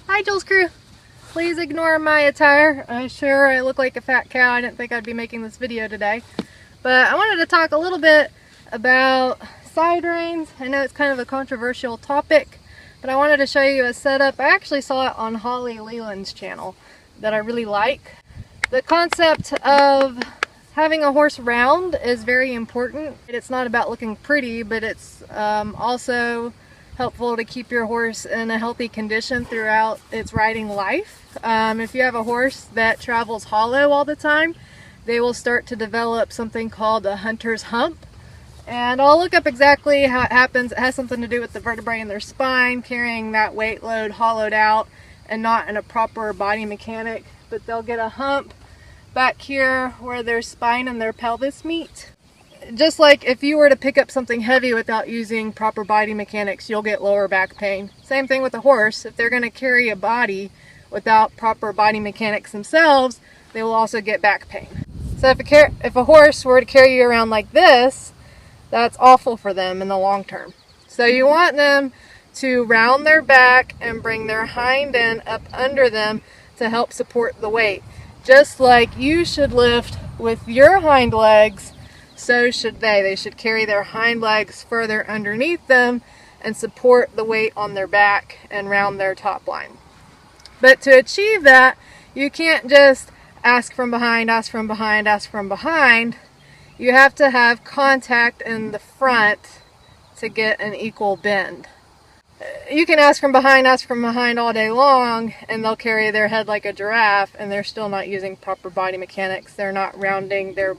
Hi Jules crew! Please ignore my attire. I'm sure I look like a fat cow. I didn't think I'd be making this video today. But I wanted to talk a little bit about side reins. I know it's kind of a controversial topic, but I wanted to show you a setup. I actually saw it on Holly Leland's channel that I really like. The concept of having a horse round is very important. It's not about looking pretty, but it's also helpful to keep your horse in a healthy condition throughout its riding life. If you have a horse that travels hollow all the time, they will start to develop something called a hunter's hump. And I'll look up exactly how it happens. It has something to do with the vertebrae in their spine, carrying that weight load hollowed out and not in a proper body mechanic. But they'll get a hump back here where their spine and their pelvis meet. Just like if you were to pick up something heavy without using proper body mechanics, you'll get lower back pain. Same thing with a horse. If they're going to carry a body without proper body mechanics themselves, they will also get back pain. So if a horse were to carry you around like this, that's awful for them in the long term. So you want them to round their back and bring their hind end up under them to help support the weight. Just like you should lift with your hind legs, so should they. They should carry their hind legs further underneath them and support the weight on their back and round their top line. But to achieve that, you can't just ask from behind, ask from behind, ask from behind. You have to have contact in the front to get an equal bend. You can ask from behind all day long, and they'll carry their head like a giraffe, and they're still not using proper body mechanics. They're not rounding their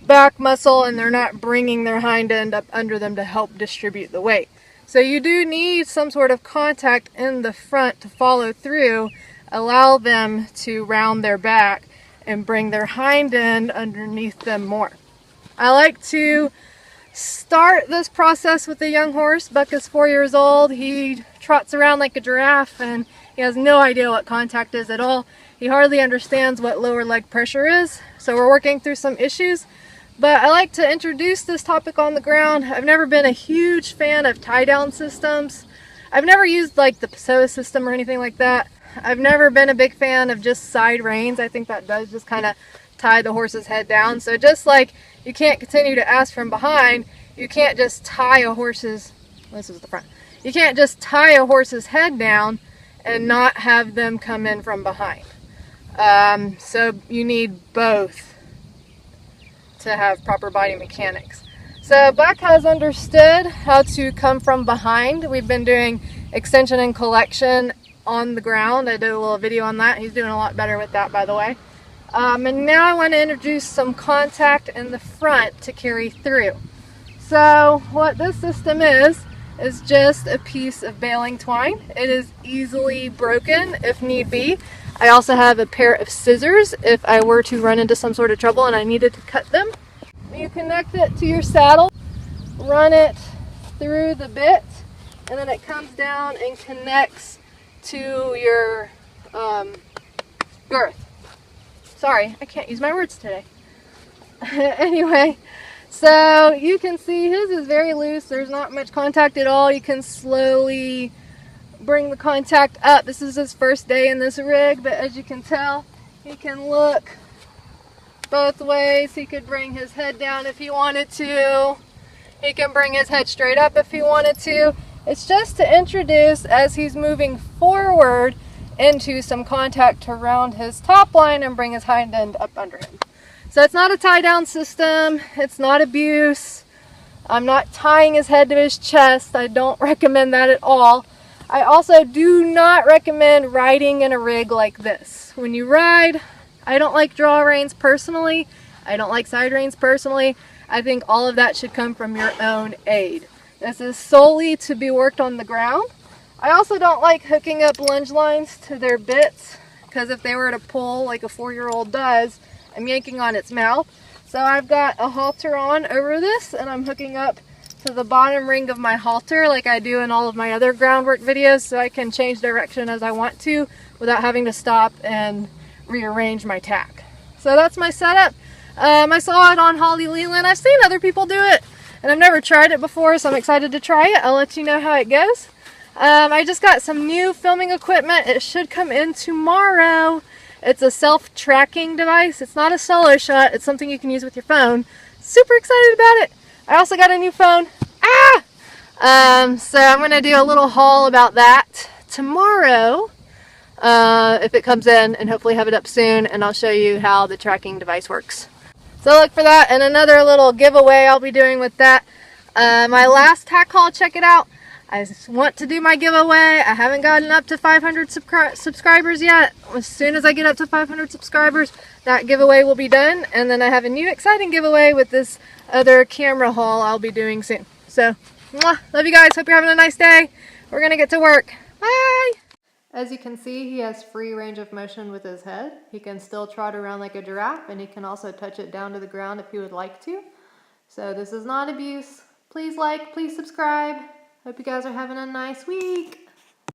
back muscle, and they're not bringing their hind end up under them to help distribute the weight. So you do need some sort of contact in the front to follow through, allow them to round their back and bring their hind end underneath them more. I like to start this process with a young horse. Buck is 4 years old. He trots around like a giraffe and he has no idea what contact is at all. He hardly understands what lower leg pressure is. So we're working through some issues. But I like to introduce this topic on the ground. I've never been a huge fan of tie-down systems. I've never used like the Pessoa system or anything like that. I've never been a big fan of just side reins. I think that does just kind of tie the horse's head down. So just like you can't continue to ask from behind, you can't just tie a horse's, this is the front, you can't just tie a horse's head down and not have them come in from behind. So you need both to have proper body mechanics. So Buck has understood how to come from behind. We've been doing extension and collection on the ground. I did a little video on that. He's doing a lot better with that, by the way. And now I want to introduce some contact in the front to carry through. So what this system is just a piece of baling twine. It is easily broken if need be. I also have a pair of scissors if I were to run into some sort of trouble and I needed to cut them. You connect it to your saddle, run it through the bit, and then it comes down and connects to your girth. Sorry, I can't use my words today. Anyway, so you can see his is very loose. There's not much contact at all. You can slowly bring the contact up. This is his first day in this rig, but as you can tell, he can look both ways. He could bring his head down if he wanted to. He can bring his head straight up if he wanted to. It's just to introduce, as he's moving forward, into some contact to round his top line and bring his hind end up under him. So it's not a tie down system. It's not abuse. I'm not tying his head to his chest. I don't recommend that at all. I also do not recommend riding in a rig like this. When you ride, I don't like draw reins personally. I don't like side reins personally. I think all of that should come from your own aid. This is solely to be worked on the ground. I also don't like hooking up lunge lines to their bits, because if they were to pull like a 4-year-old does, I'm yanking on its mouth. So I've got a halter on over this, and I'm hooking up to the bottom ring of my halter like I do in all of my other groundwork videos, so I can change direction as I want to without having to stop and rearrange my tack. So that's my setup. I saw it on Holly Leland. I've seen other people do it, and I've never tried it before, so I'm excited to try it. I'll let you know how it goes. I just got some new filming equipment. It should come in tomorrow. It's a self-tracking device. It's not a solo shot. It's something you can use with your phone. Super excited about it. I also got a new phone. So I'm going to do a little haul about that tomorrow if it comes in, and hopefully have it up soon, and I'll show you how the tracking device works. So look for that, and another little giveaway I'll be doing with that. My last tack haul, check it out. I want to do my giveaway. I haven't gotten up to 500 subscribers yet. As soon as I get up to 500 subscribers, that giveaway will be done. And then I have a new exciting giveaway with this other camera haul I'll be doing soon. So, mwah, love you guys. Hope you're having a nice day. We're going to get to work. Bye! As you can see, he has free range of motion with his head. He can still trot around like a giraffe, and he can also touch it down to the ground if he would like to. So this is not abuse. Please like, please subscribe. Hope you guys are having a nice week.